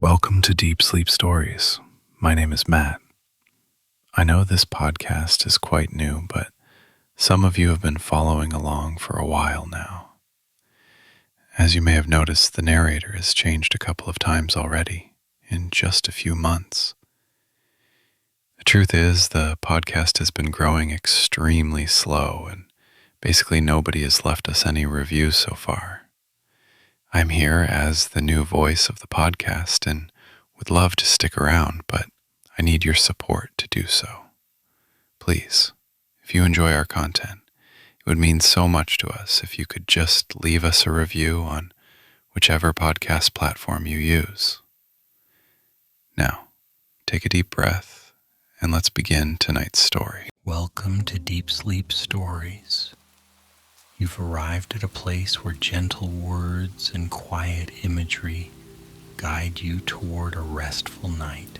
Welcome to Deep Sleep Stories. My name is Matt. I know this podcast is quite new, but some of you have been following along for a while now. As you may have noticed, the narrator has changed a couple of times already in just a few months. The truth is, the podcast has been growing extremely slow, and basically nobody has left us any reviews so far. I'm here as the new voice of the podcast and would love to stick around, but I need your support to do so. Please, if you enjoy our content, it would mean so much to us if you could just leave us a review on whichever podcast platform you use. Now, take a deep breath and let's begin tonight's story. Welcome to Deep Sleep Stories. You've arrived at a place where gentle words and quiet imagery guide you toward a restful night.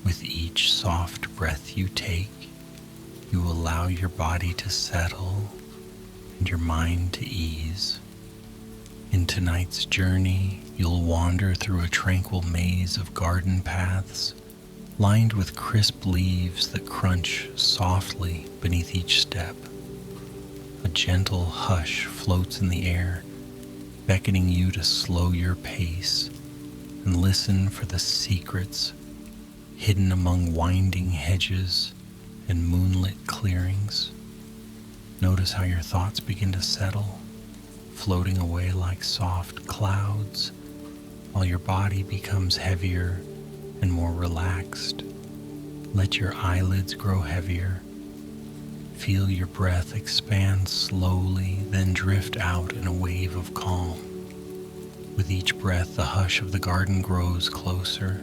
With each soft breath you take, you allow your body to settle and your mind to ease. In tonight's journey, you'll wander through a tranquil maze of garden paths lined with crisp leaves that crunch softly beneath each step. A gentle hush floats in the air, beckoning you to slow your pace and listen for the secrets hidden among winding hedges and moonlit clearings. Notice how your thoughts begin to settle, floating away like soft clouds, while your body becomes heavier and more relaxed. Let your eyelids grow heavier. Feel your breath expand slowly, then drift out in a wave of calm. With each breath, the hush of the garden grows closer,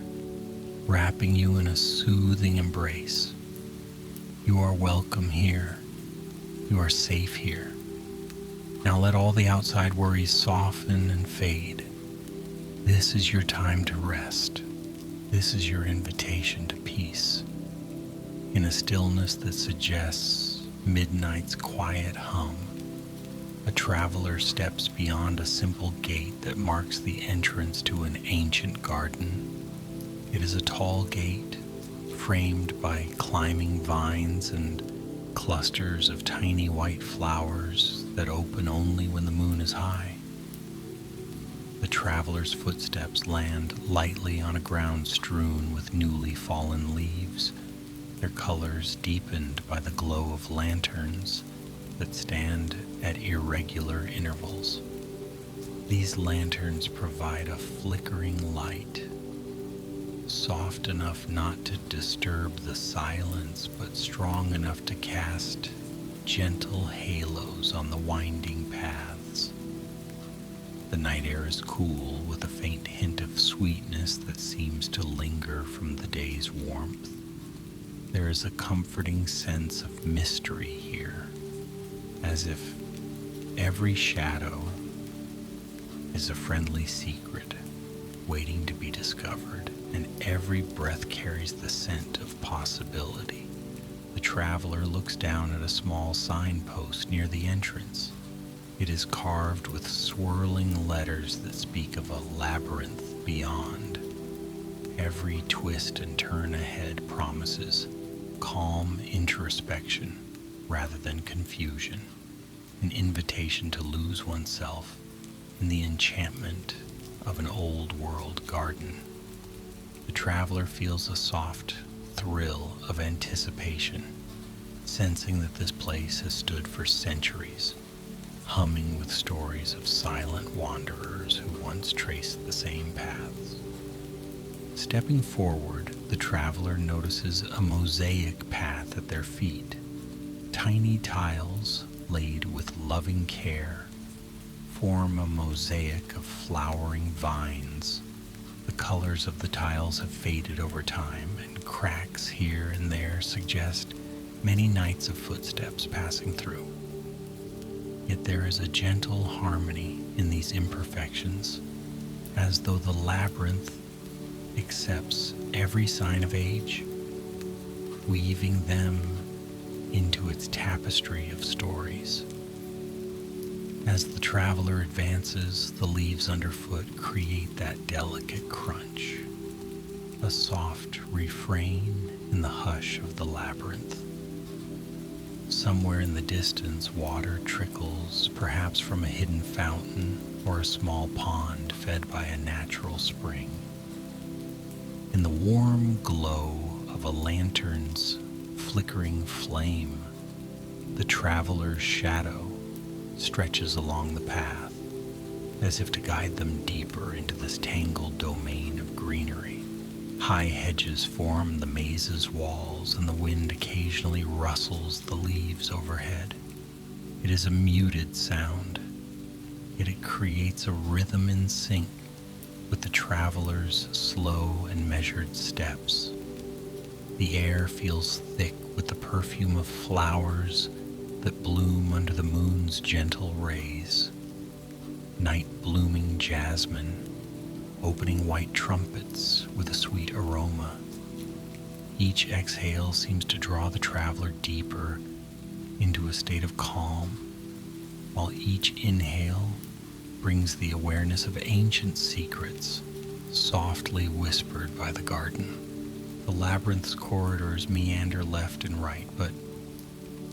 wrapping you in a soothing embrace. You are welcome here. You are safe here. Now let all the outside worries soften and fade. This is your time to rest. This is your invitation to peace. In a stillness that suggests midnight's quiet hum, a traveler steps beyond a simple gate that marks the entrance to an ancient garden. It is a tall gate, framed by climbing vines and clusters of tiny white flowers that open only when the moon is high. The traveler's footsteps land lightly on a ground strewn with newly fallen leaves, their colors deepened by the glow of lanterns that stand at irregular intervals. These lanterns provide a flickering light, soft enough not to disturb the silence, but strong enough to cast gentle halos on the winding paths. The night air is cool, with a faint hint of sweetness that seems to linger from the day's warmth. There is a comforting sense of mystery here, as if every shadow is a friendly secret waiting to be discovered, and every breath carries the scent of possibility. The traveler looks down at a small signpost near the entrance. It is carved with swirling letters that speak of a labyrinth beyond. Every twist and turn ahead promises calm introspection rather than confusion, an invitation to lose oneself in the enchantment of an old-world garden. The traveler feels a soft thrill of anticipation, sensing that this place has stood for centuries, humming with stories of silent wanderers who once traced the same paths. Stepping forward, the traveler notices a mosaic path at their feet. Tiny tiles, laid with loving care, form a mosaic of flowering vines. The colors of the tiles have faded over time, and cracks here and there suggest many nights of footsteps passing through. Yet there is a gentle harmony in these imperfections, as though the labyrinth accepts every sign of age, weaving them into its tapestry of stories. As the traveler advances, the leaves underfoot create that delicate crunch, a soft refrain in the hush of the labyrinth. Somewhere in the distance, water trickles, perhaps from a hidden fountain or a small pond fed by a natural spring. In the warm glow of a lantern's flickering flame, the traveler's shadow stretches along the path, as if to guide them deeper into this tangled domain of greenery. High hedges form the maze's walls, and the wind occasionally rustles the leaves overhead. It is a muted sound, yet it creates a rhythm in sync with the traveler's slow and measured steps. The air feels thick with the perfume of flowers that bloom under the moon's gentle rays. Night-blooming jasmine, opening white trumpets with a sweet aroma. Each exhale seems to draw the traveler deeper into a state of calm, while each inhale brings the awareness of ancient secrets softly whispered by the garden. The labyrinth's corridors meander left and right, but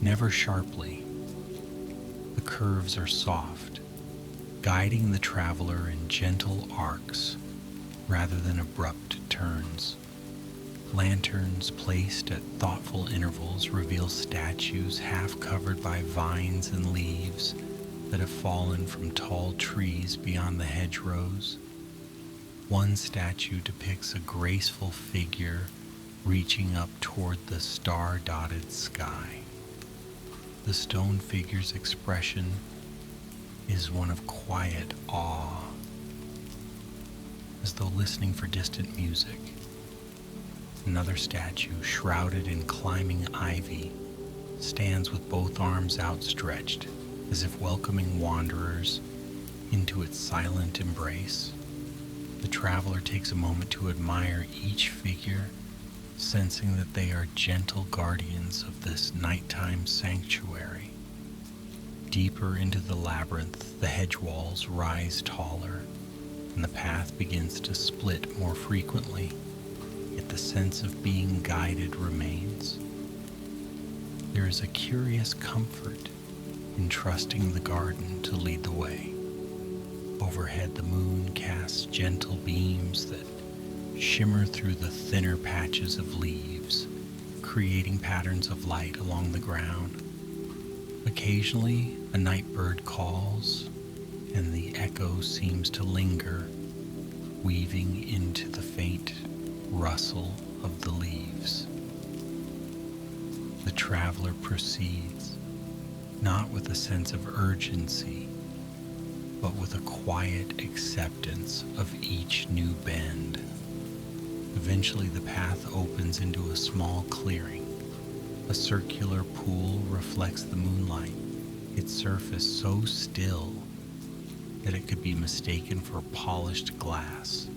never sharply. The curves are soft, guiding the traveler in gentle arcs rather than abrupt turns. Lanterns placed at thoughtful intervals reveal statues half covered by vines and leaves that have fallen from tall trees beyond the hedgerows. One statue depicts a graceful figure reaching up toward the star-dotted sky. The stone figure's expression is one of quiet awe, as though listening for distant music. Another statue, shrouded in climbing ivy, stands with both arms outstretched, as if welcoming wanderers into its silent embrace. The traveler takes a moment to admire each figure, sensing that they are gentle guardians of this nighttime sanctuary. Deeper into the labyrinth, the hedge walls rise taller, and the path begins to split more frequently, yet the sense of being guided remains. There is a curious comfort in trusting the garden to lead the way. Overhead, the moon casts gentle beams that shimmer through the thinner patches of leaves, creating patterns of light along the ground. Occasionally, a night bird calls, and the echo seems to linger, weaving into the faint rustle of the leaves. The traveler proceeds, not with a sense of urgency, but with a quiet acceptance of each new bend. Eventually, the path opens into a small clearing. A circular pool reflects the moonlight, its surface so still that it could be mistaken for polished glass.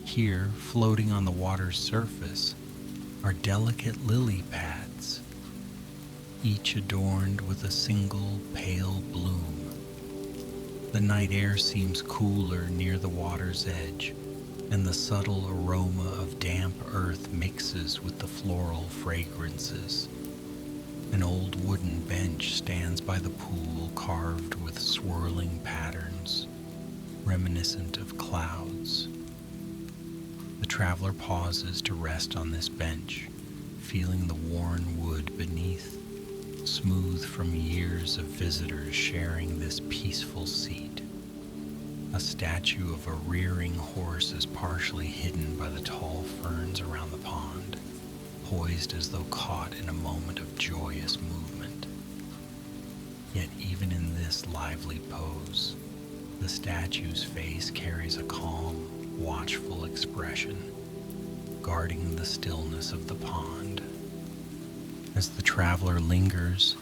Here, floating on the water's surface, are delicate lily pads, each adorned with a single pale bloom. The night air seems cooler near the water's edge, and the subtle aroma of damp earth mixes with the floral fragrances. An old wooden bench stands by the pool, carved with swirling patterns, reminiscent of clouds. The traveler pauses to rest on this bench, feeling the worn wood beneath, smooth from years of visitors sharing this peaceful seat. A statue of a rearing horse is partially hidden by the tall ferns around the pond, poised as though caught in a moment of joyous movement. Yet even in this lively pose, the statue's face carries a calm, watchful expression, guarding the stillness of the pond. As the traveler lingers,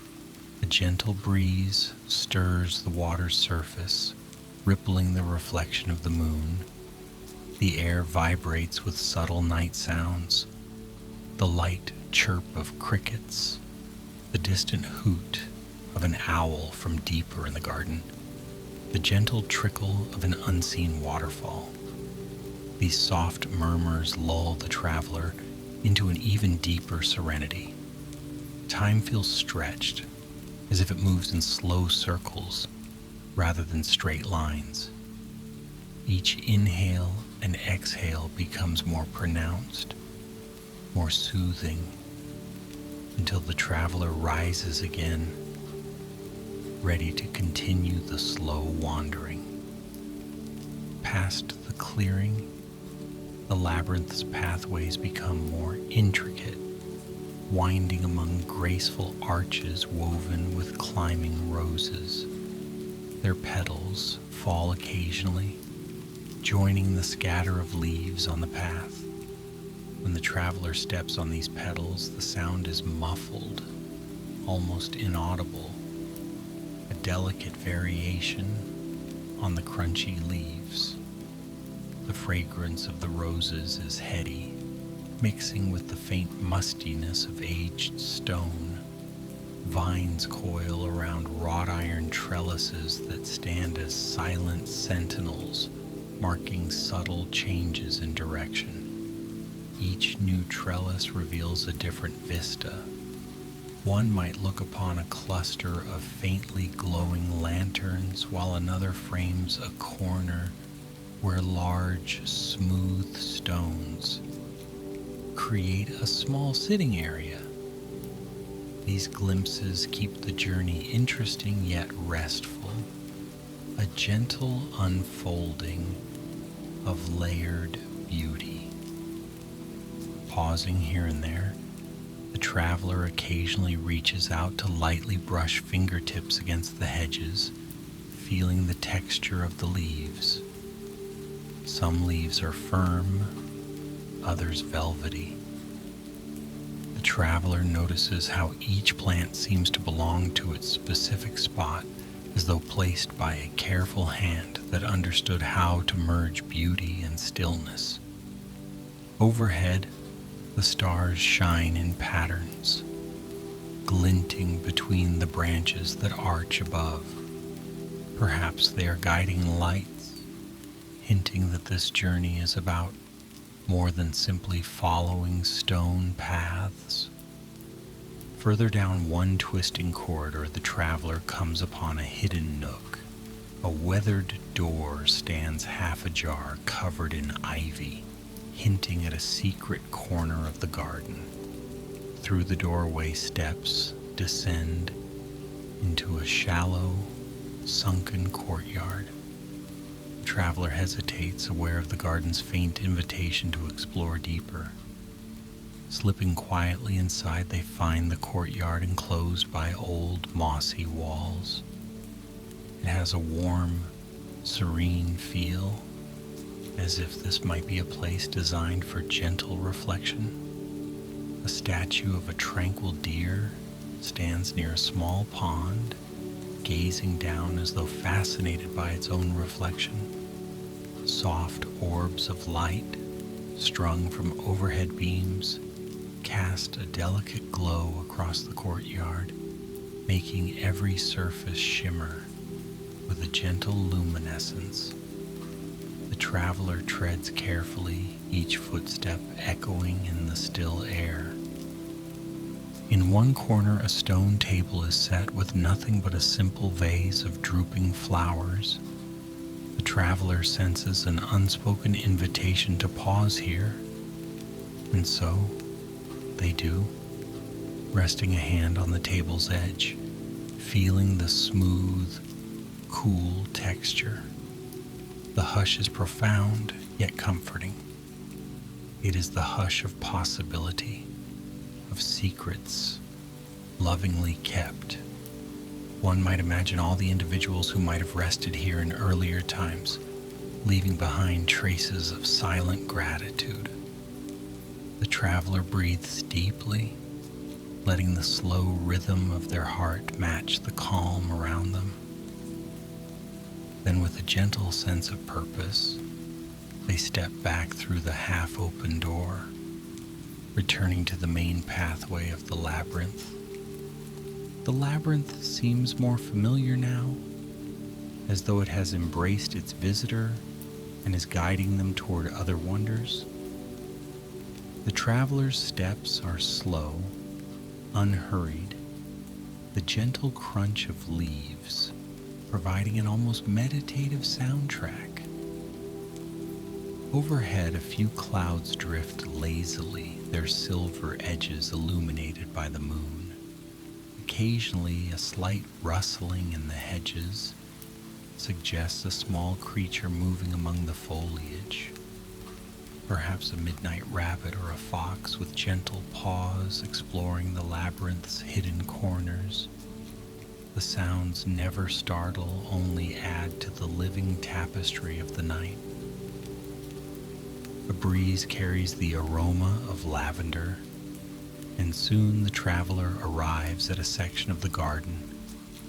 a gentle breeze stirs the water's surface, rippling the reflection of the moon. The air vibrates with subtle night sounds, the light chirp of crickets, the distant hoot of an owl from deeper in the garden. the gentle trickle of an unseen waterfall. These soft murmurs lull the traveler into an even deeper serenity. Time feels stretched, as if it moves in slow circles rather than straight lines. Each inhale and exhale becomes more pronounced, more soothing, until the traveler rises again, ready to continue the slow wandering. Past the clearing, the labyrinth's pathways become more intricate, winding among graceful arches woven with climbing roses. Their petals fall occasionally, joining the scatter of leaves on the path. When the traveler steps on these petals, the sound is muffled, almost inaudible, a delicate variation on the crunchy leaves. The fragrance of the roses is heady, mixing with the faint mustiness of aged stone. Vines coil around wrought iron trellises that stand as silent sentinels, marking subtle changes in direction. Each new trellis reveals a different vista. One might look upon a cluster of faintly glowing lanterns, while another frames a corner where large, smooth stones create a small sitting area. These glimpses keep the journey interesting yet restful, a gentle unfolding of layered beauty. Pausing here and there, the traveler occasionally reaches out to lightly brush fingertips against the hedges, feeling the texture of the leaves. Some leaves are firm, others velvety. The traveler notices how each plant seems to belong to its specific spot, as though placed by a careful hand that understood how to merge beauty and stillness. Overhead, the stars shine in patterns, glinting between the branches that arch above. Perhaps they are guiding lights, hinting that this journey is about more than simply following stone paths. Further down one twisting corridor, the traveler comes upon a hidden nook. A weathered door stands half ajar, covered in ivy, hinting at a secret corner of the garden. Through the doorway, steps descend into a shallow, sunken courtyard. The traveler hesitates, aware of the garden's faint invitation to explore deeper. Slipping quietly inside, they find the courtyard enclosed by old, mossy walls. It has a warm, serene feel, as if this might be a place designed for gentle reflection. A statue of a tranquil deer stands near a small pond, gazing down as though fascinated by its own reflection. Soft orbs of light, strung from overhead beams, cast a delicate glow across the courtyard, making every surface shimmer with a gentle luminescence. The traveler treads carefully, each footstep echoing in the still air. In one corner, a stone table is set with nothing but a simple vase of drooping flowers. The traveler senses an unspoken invitation to pause here, and so they do, resting a hand on the table's edge, feeling the smooth, cool texture. The hush is profound, yet comforting. It is the hush of possibility, of secrets, lovingly kept. One might imagine all the individuals who might have rested here in earlier times, leaving behind traces of silent gratitude. The traveler breathes deeply, letting the slow rhythm of their heart match the calm around them. Then, with a gentle sense of purpose, they step back through the half-open door, returning to the main pathway of the labyrinth. The labyrinth seems more familiar now, as though it has embraced its visitor and is guiding them toward other wonders. The traveler's steps are slow, unhurried, the gentle crunch of leaves providing an almost meditative soundtrack. Overhead, a few clouds drift lazily, their silver edges illuminated by the moon. Occasionally, a slight rustling in the hedges suggests a small creature moving among the foliage. Perhaps a midnight rabbit or a fox with gentle paws exploring the labyrinth's hidden corners. The sounds never startle, only add to the living tapestry of the night. A breeze carries the aroma of lavender, and soon the traveler arrives at a section of the garden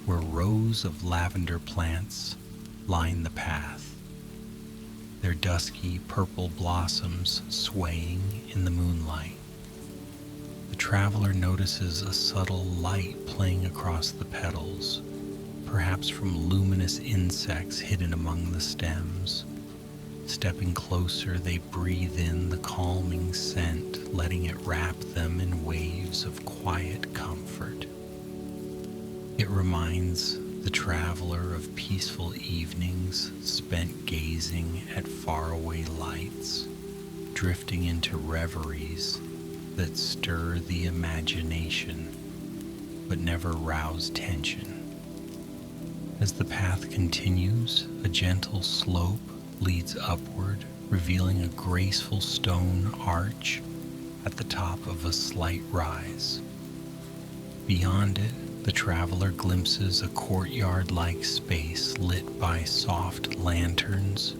where rows of lavender plants line the path, their dusky purple blossoms swaying in the moonlight. The traveler notices a subtle light playing across the petals, perhaps from luminous insects hidden among the stems. Stepping closer, they breathe in the calming scent, letting it wrap them in waves of quiet comfort. It reminds the traveler of peaceful evenings spent gazing at faraway lights, drifting into reveries that stir the imagination but never rouse tension. As the path continues, a gentle slope leads upward, revealing a graceful stone arch at the top of a slight rise. Beyond it, the traveler glimpses a courtyard-like space lit by soft lanterns.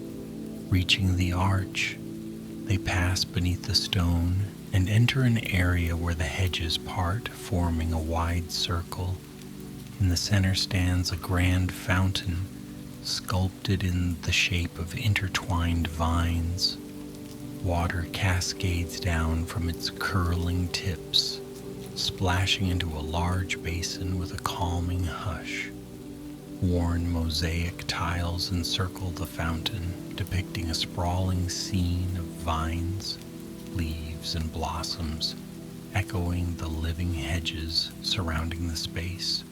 Reaching the arch, they pass beneath the stone and enter an area where the hedges part, forming a wide circle. In the center stands a grand fountain, sculpted in the shape of intertwined vines. Water cascades down from its curling tips, splashing into a large basin with a calming hush. Worn mosaic tiles encircle the fountain, depicting a sprawling scene of vines, leaves, and blossoms, echoing the living hedges surrounding the space.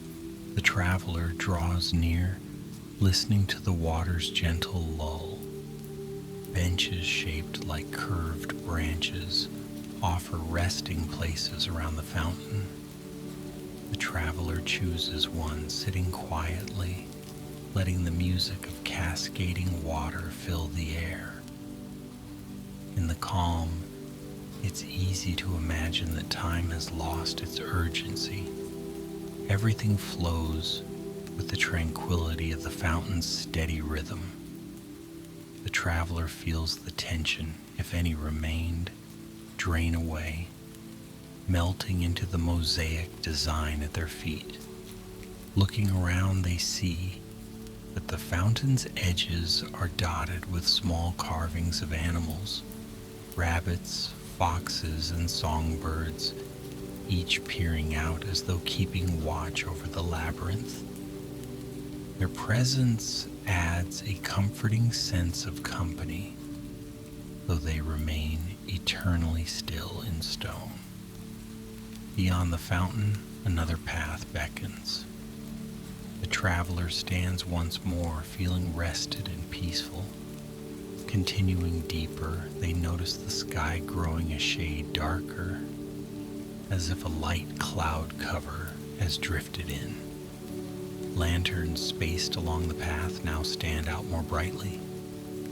The traveler draws near, listening to the water's gentle lull. Benches shaped like curved branches offer resting places around the fountain. The traveler chooses one, sitting quietly, letting the music of cascading water fill the air. In the calm, it's easy to imagine that time has lost its urgency. Everything flows with the tranquility of the fountain's steady rhythm. The traveler feels the tension, if any remained, drain away, melting into the mosaic design at their feet. Looking around, they see that the fountain's edges are dotted with small carvings of animals, rabbits, foxes, and songbirds, each peering out as though keeping watch over the labyrinth. Their presence adds a comforting sense of company, though they remain eternally still in stone. Beyond the fountain, another path beckons. The traveler stands once more, feeling rested and peaceful. Continuing deeper, they notice the sky growing a shade darker, as if a light cloud cover has drifted in. Lanterns spaced along the path now stand out more brightly.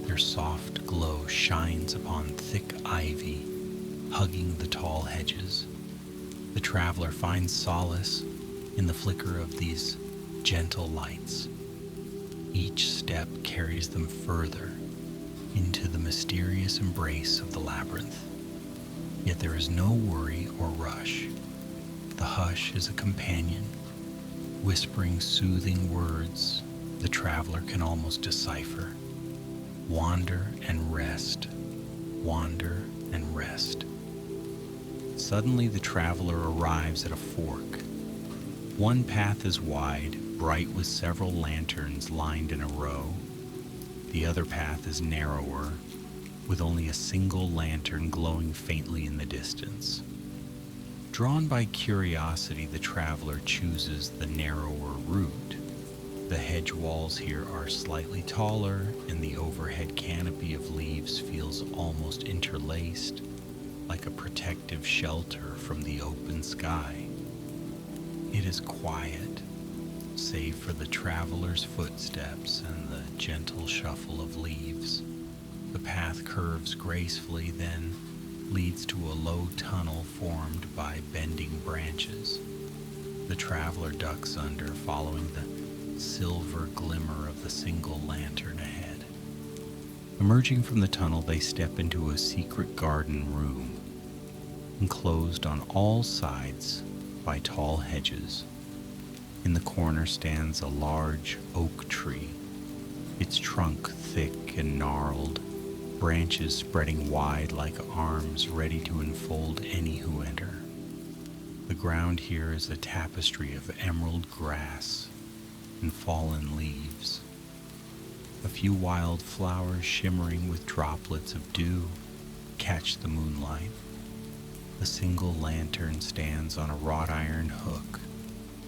Their soft glow shines upon thick ivy, hugging the tall hedges. The traveler finds solace in the flicker of these gentle lights. Each step carries them further into the mysterious embrace of the labyrinth. Yet there is no worry or rush. The hush is a companion, whispering soothing words the traveler can almost decipher. Wander and rest, wander and rest. Suddenly the traveler arrives at a fork. One path is wide, bright with several lanterns lined in a row. The other path is narrower, with only a single lantern glowing faintly in the distance. Drawn by curiosity, the traveler chooses the narrower route. The hedge walls here are slightly taller, and the overhead canopy of leaves feels almost interlaced, like a protective shelter from the open sky. It is quiet, save for the traveler's footsteps and the gentle shuffle of leaves. The path curves gracefully, then leads to a low tunnel formed by bending branches. The traveler ducks under, following the silver glimmer of the single lantern ahead. Emerging from the tunnel, they step into a secret garden room, enclosed on all sides by tall hedges. In the corner stands a large oak tree, its trunk thick and gnarled, branches spreading wide like arms ready to enfold any who enter. The ground here is a tapestry of emerald grass and fallen leaves. A few wild flowers shimmering with droplets of dew catch the moonlight. A single lantern stands on a wrought iron hook,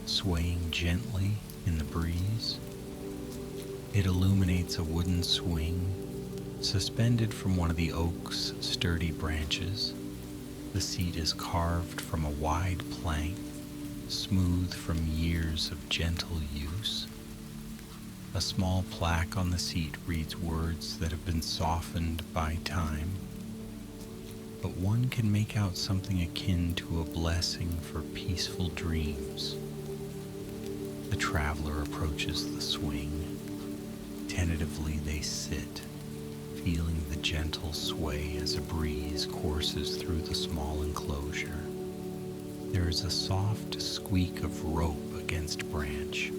swaying gently in the breeze. It illuminates a wooden swing suspended from one of the oak's sturdy branches. The seat is carved from a wide plank, smooth from years of gentle use. A small plaque on the seat reads words that have been softened by time, but one can make out something akin to a blessing for peaceful dreams. The traveler approaches the swing. Tentatively they sit, feeling the gentle sway as a breeze courses through the small enclosure. There is a soft squeak of rope against branch,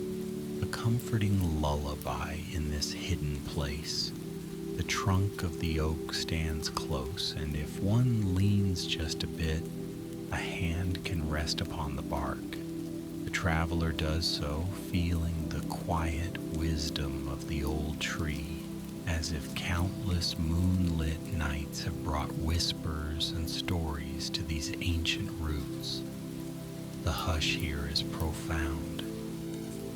a comforting lullaby in this hidden place. The trunk of the oak stands close, and if one leans just a bit, a hand can rest upon the bark. The traveler does so, feeling the quiet wisdom of the old tree, as if countless moonlit nights have brought whispers and stories to these ancient roots. The hush here is profound.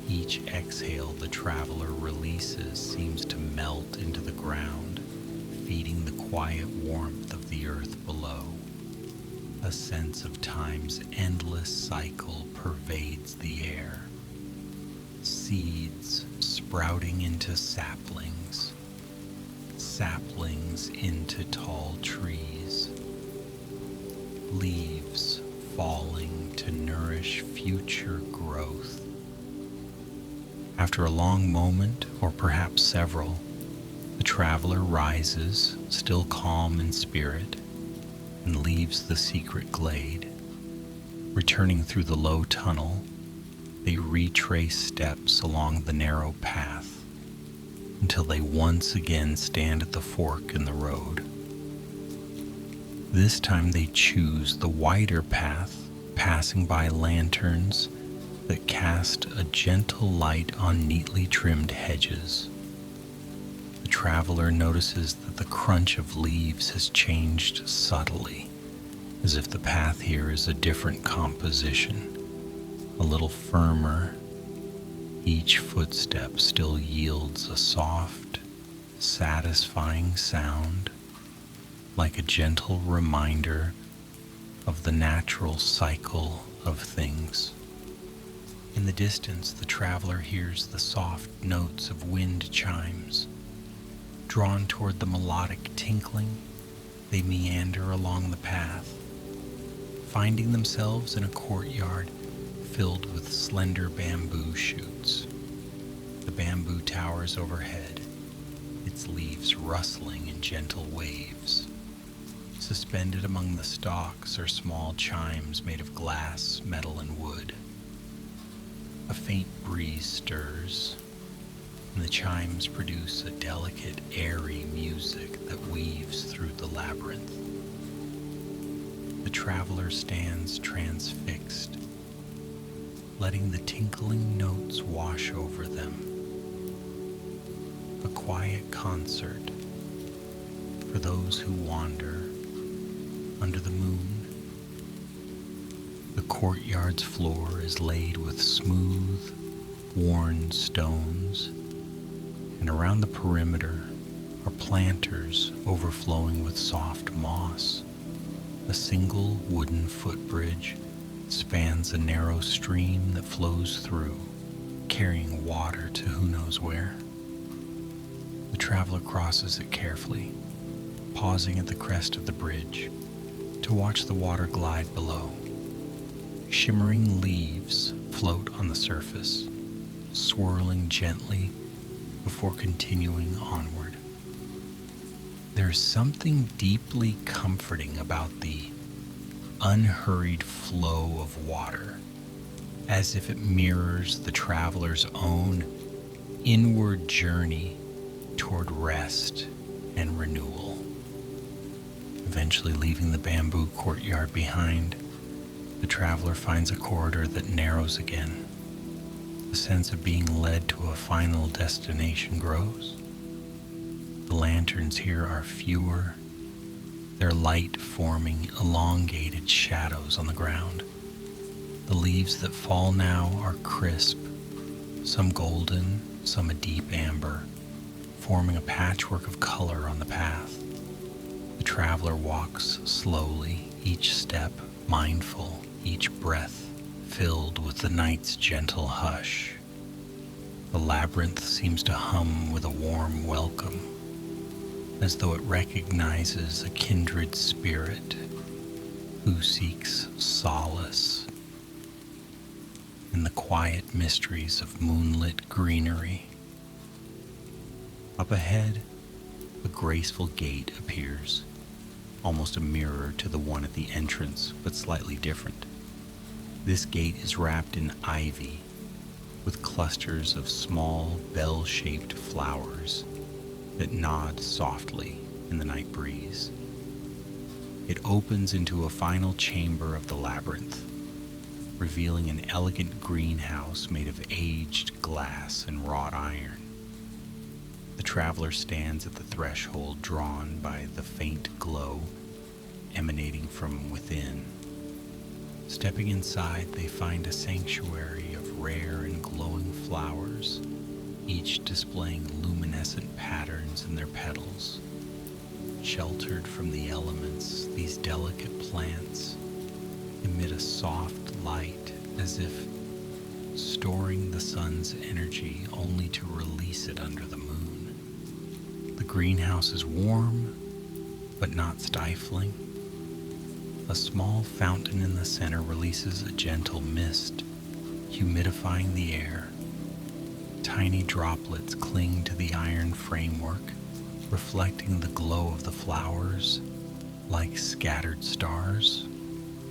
Each exhale the traveler releases seems to melt into the ground, feeding the quiet warmth of the earth below. A sense of time's endless cycle pervades the air. Seeds sprouting into saplings, saplings into tall trees, leaves falling to nourish future growth. After a long moment, or perhaps several, the traveler rises, still calm in spirit, and leaves the secret glade. Returning through the low tunnel, they retrace steps along the narrow path until they once again stand at the fork in the road. This time they choose the wider path, passing by lanterns that cast a gentle light on neatly trimmed hedges. The traveler notices that the crunch of leaves has changed subtly, as if the path here is a different composition, a little firmer. Each footstep still yields a soft, satisfying sound, like a gentle reminder of the natural cycle of things. In the distance, the traveler hears the soft notes of wind chimes. Drawn toward the melodic tinkling, they meander along the path, finding themselves in a courtyard filled with slender bamboo shoots. The bamboo towers overhead, its leaves rustling in gentle waves. Suspended among the stalks are small chimes made of glass, metal, and wood. A faint breeze stirs, and the chimes produce a delicate, airy music that weaves through the labyrinth. The traveler stands transfixed, letting the tinkling notes wash over them. A quiet concert for those who wander under the moon. The courtyard's floor is laid with smooth, worn stones, and around the perimeter are planters overflowing with soft moss. A single wooden footbridge spans a narrow stream that flows through, carrying water to who knows where. The traveler crosses it carefully, pausing at the crest of the bridge to watch the water glide below. Shimmering leaves float on the surface, swirling gently before continuing onward. There is something deeply comforting about the unhurried flow of water, as if it mirrors the traveler's own inward journey toward rest and renewal. Eventually leaving the bamboo courtyard behind, the traveler finds a corridor that narrows again. The sense of being led to a final destination grows. The lanterns here are fewer, their light forming elongated shadows on the ground. The leaves that fall now are crisp, some golden, some a deep amber, forming a patchwork of color on the path. The traveler walks slowly, each step mindful, each breath filled with the night's gentle hush. The labyrinth seems to hum with a warm welcome, as though it recognizes a kindred spirit who seeks solace in the quiet mysteries of moonlit greenery. Up ahead, a graceful gate appears, almost a mirror to the one at the entrance, but slightly different. This gate is wrapped in ivy, with clusters of small bell-shaped flowers that nod softly in the night breeze. It opens into a final chamber of the labyrinth, revealing an elegant greenhouse made of aged glass and wrought iron. The traveler stands at the threshold, drawn by the faint glow emanating from within. Stepping inside, they find a sanctuary of rare and glowing flowers, each displaying luminescent patterns in their petals. Sheltered from the elements, these delicate plants emit a soft light, as if storing the sun's energy only to release it under the moon. The greenhouse is warm, but not stifling. A small fountain in the center releases a gentle mist, humidifying the air. Tiny droplets cling to the iron framework, reflecting the glow of the flowers like scattered stars.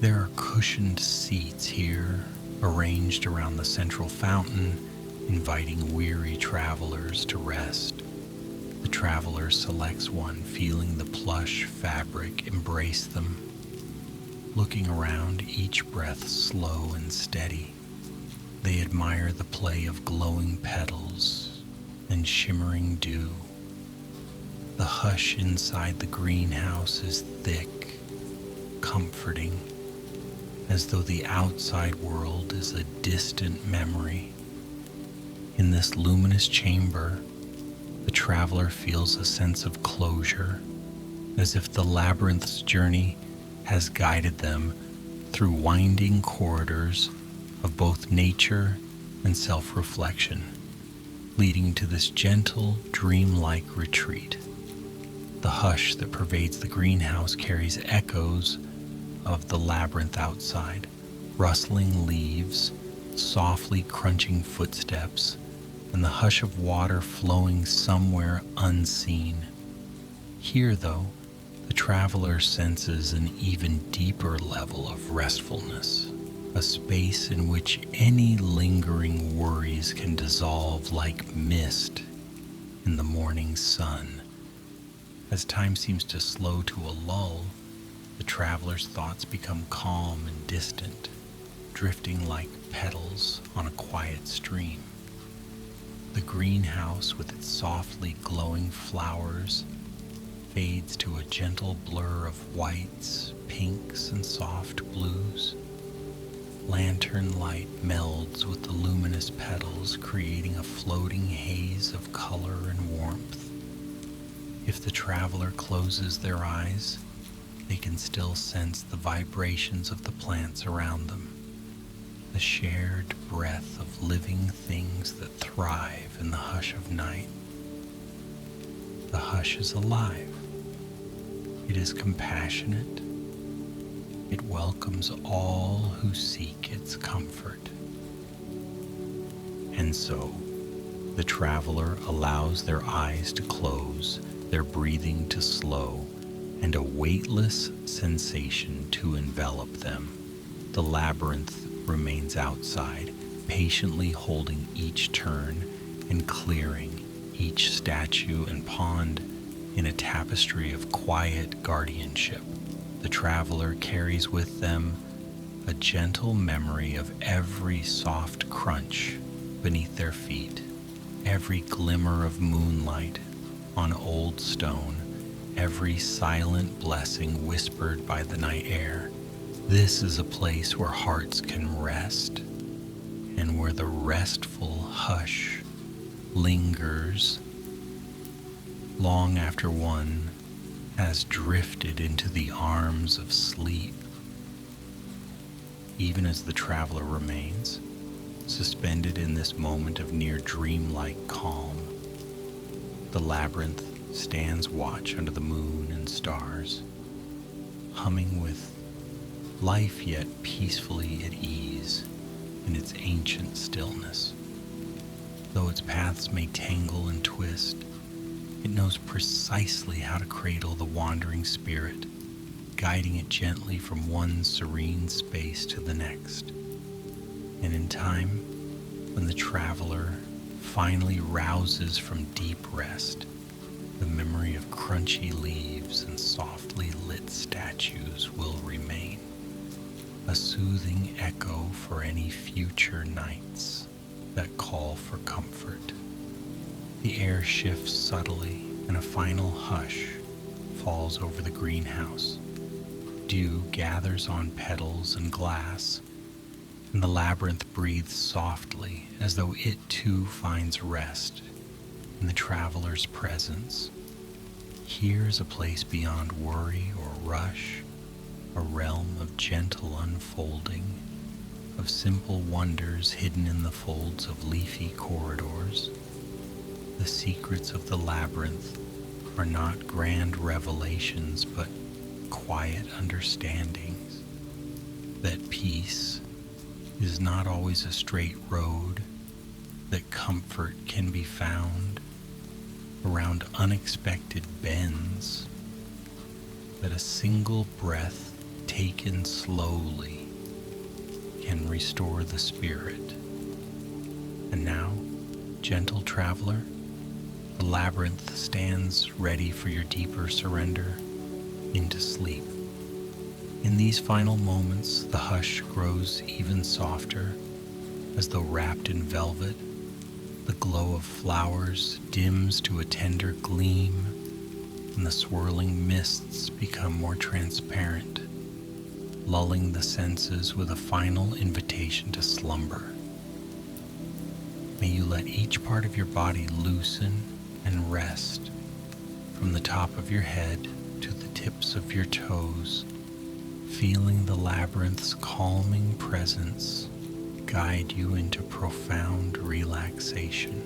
There are cushioned seats here, arranged around the central fountain, inviting weary travelers to rest. The traveler selects one, feeling the plush fabric embrace them. Looking around, each breath slow and steady, they admire the play of glowing petals and shimmering dew. The hush inside the greenhouse is thick, comforting, as though the outside world is a distant memory. In this luminous chamber, the traveler feels a sense of closure, as if the labyrinth's journey has guided them through winding corridors of both nature and self-reflection, leading to this gentle, dreamlike retreat. The hush that pervades the greenhouse carries echoes of the labyrinth outside, rustling leaves, softly crunching footsteps, and the hush of water flowing somewhere unseen. Here, though, the traveler senses an even deeper level of restfulness, a space in which any lingering worries can dissolve like mist in the morning sun. As time seems to slow to a lull, the traveler's thoughts become calm and distant, drifting like petals on a quiet stream. The greenhouse with its softly glowing flowers fades to a gentle blur of whites, pinks, and soft blues. Lantern light melds with the luminous petals, creating a floating haze of color and warmth. If the traveler closes their eyes, they can still sense the vibrations of the plants around them, the shared breath of living things that thrive in the hush of night. The hush is alive. It is compassionate. It welcomes all who seek its comfort. And so, the traveler allows their eyes to close, their breathing to slow, and a weightless sensation to envelop them. The labyrinth remains outside, patiently holding each turn and clearing each statue and pond in a tapestry of quiet guardianship. The traveler carries with them a gentle memory of every soft crunch beneath their feet, every glimmer of moonlight on old stone, every silent blessing whispered by the night air. This is a place where hearts can rest, and where the restful hush lingers long after one has drifted into the arms of sleep. Even as the traveler remains, suspended in this moment of near dreamlike calm, the labyrinth stands watch under the moon and stars, humming with life yet peacefully at ease in its ancient stillness. Though its paths may tangle and twist, it knows precisely how to cradle the wandering spirit, guiding it gently from one serene space to the next. And in time, when the traveler finally rouses from deep rest, the memory of crunchy leaves and softly lit statues will remain, a soothing echo for any future nights that call for comfort. The air shifts subtly, and a final hush falls over the greenhouse. Dew gathers on petals and glass, and the labyrinth breathes softly as though it too finds rest in the traveler's presence. Here is a place beyond worry or rush, a realm of gentle unfolding, of simple wonders hidden in the folds of leafy corridors. The secrets of the labyrinth are not grand revelations, but quiet understandings. That peace is not always a straight road, that comfort can be found around unexpected bends, that a single breath taken slowly can restore the spirit. And now, gentle traveler, the labyrinth stands ready for your deeper surrender into sleep. In these final moments, the hush grows even softer, as though wrapped in velvet. The glow of flowers dims to a tender gleam, and the swirling mists become more transparent, lulling the senses with a final invitation to slumber. May you let each part of your body loosen and rest, from the top of your head to the tips of your toes, feeling the labyrinth's calming presence guide you into profound relaxation.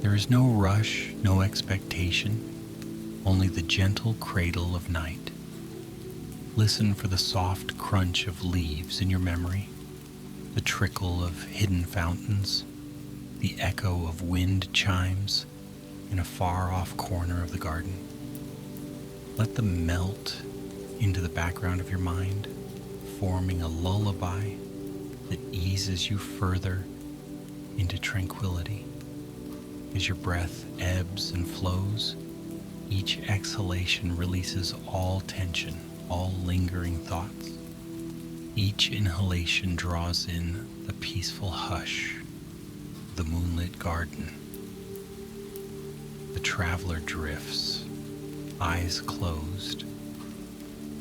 There is no rush, no expectation, only the gentle cradle of night. Listen for the soft crunch of leaves in your memory, the trickle of hidden fountains, the echo of wind chimes in a far-off corner of the garden. Let them melt into the background of your mind, forming a lullaby that eases you further into tranquility. As your breath ebbs and flows, each exhalation releases all tension, all lingering thoughts. Each inhalation draws in the peaceful hush of the moonlit garden. The traveler drifts, eyes closed,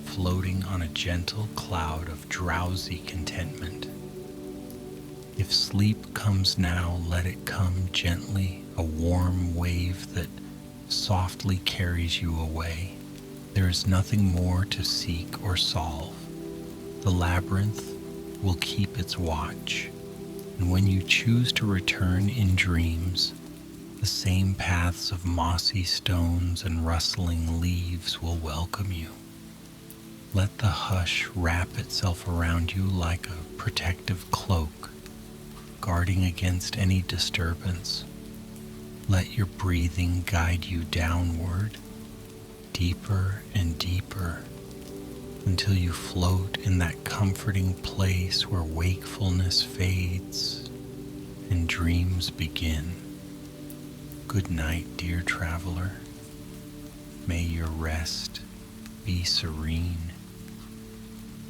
floating on a gentle cloud of drowsy contentment. If sleep comes now, let it come gently, a warm wave that softly carries you away. There is nothing more to seek or solve. The labyrinth will keep its watch, and when you choose to return in dreams, the same paths of mossy stones and rustling leaves will welcome you. Let the hush wrap itself around you like a protective cloak, guarding against any disturbance. Let your breathing guide you downward, deeper and deeper, until you float in that comforting place where wakefulness fades and dreams begin. Good night, dear traveler. May your rest be serene,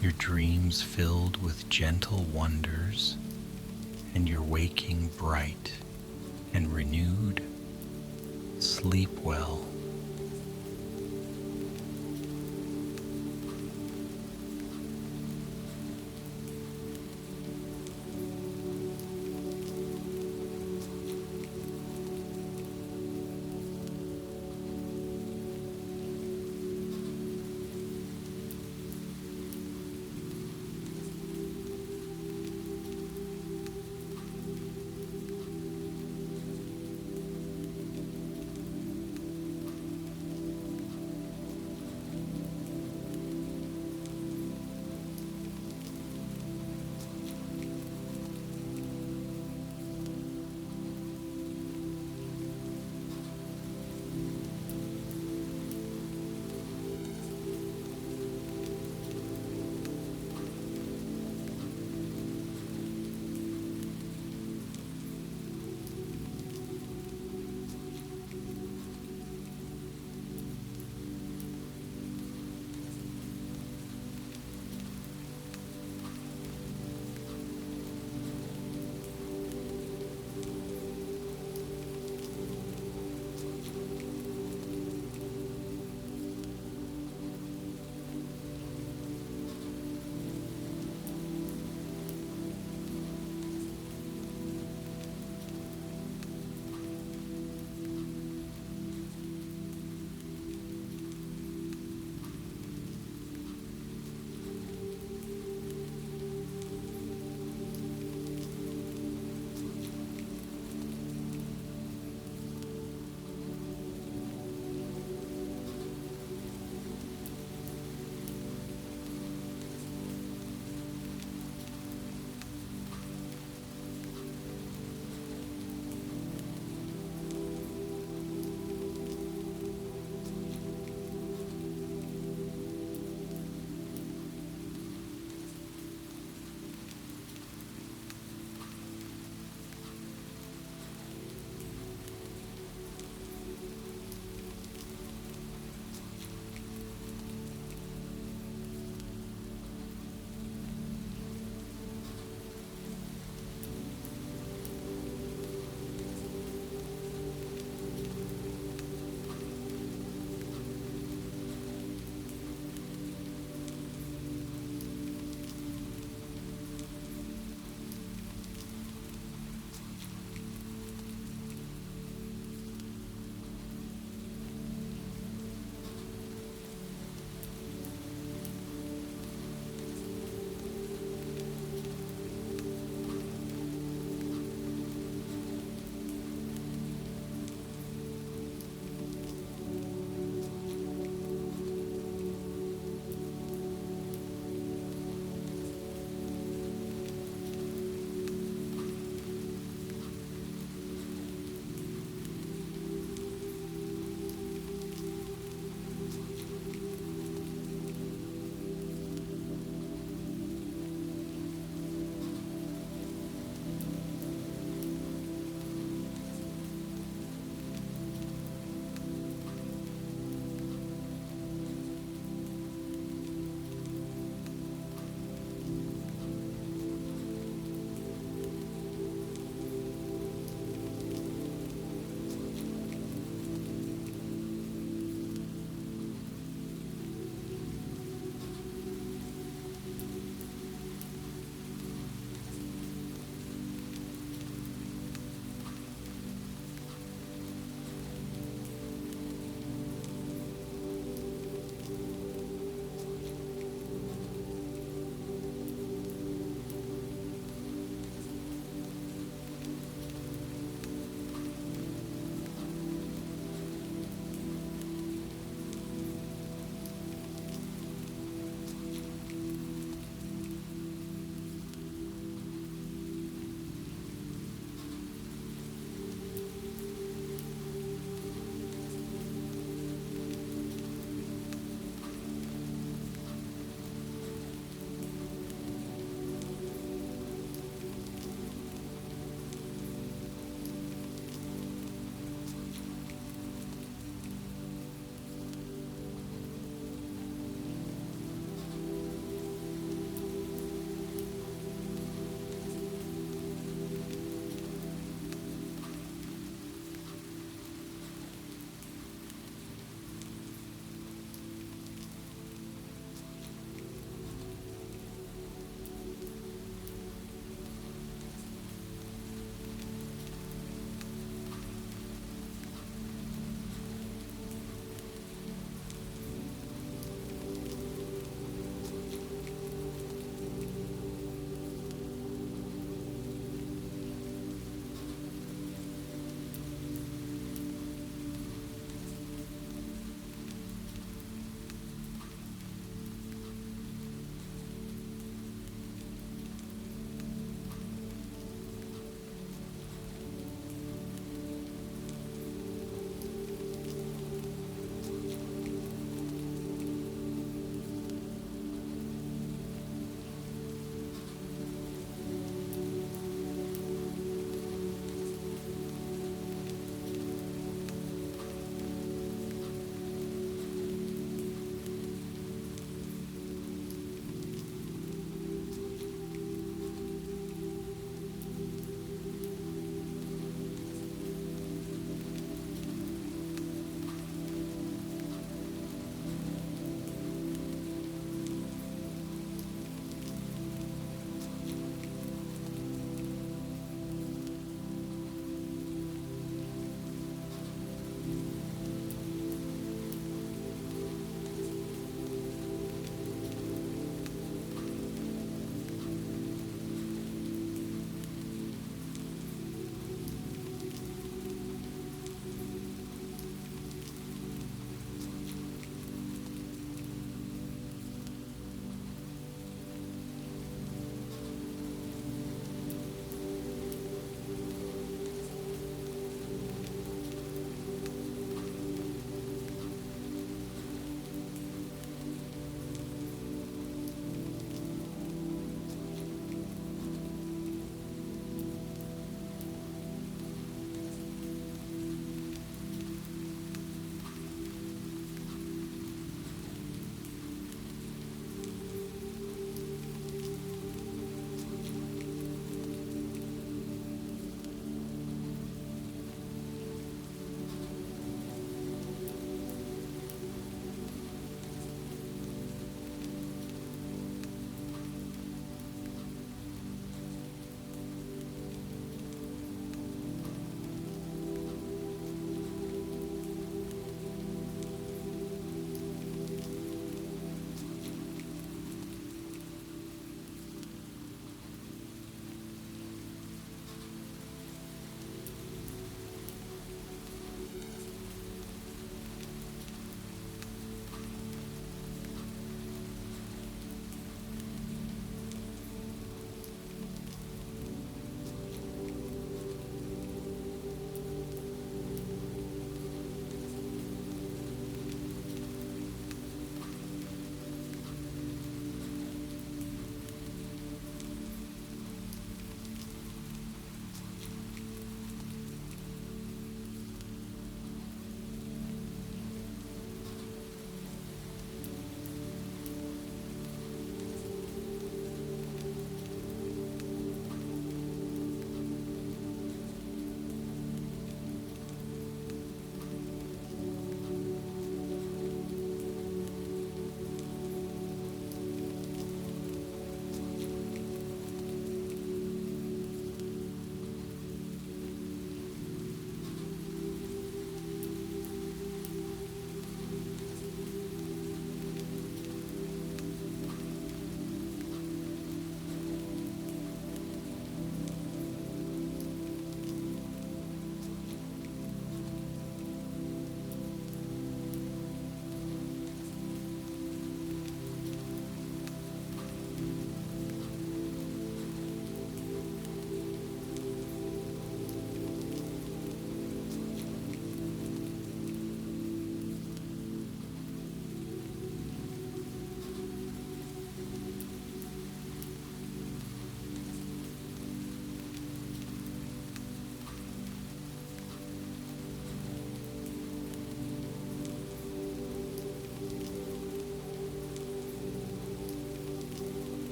your dreams filled with gentle wonders, and your waking bright and renewed. Sleep well.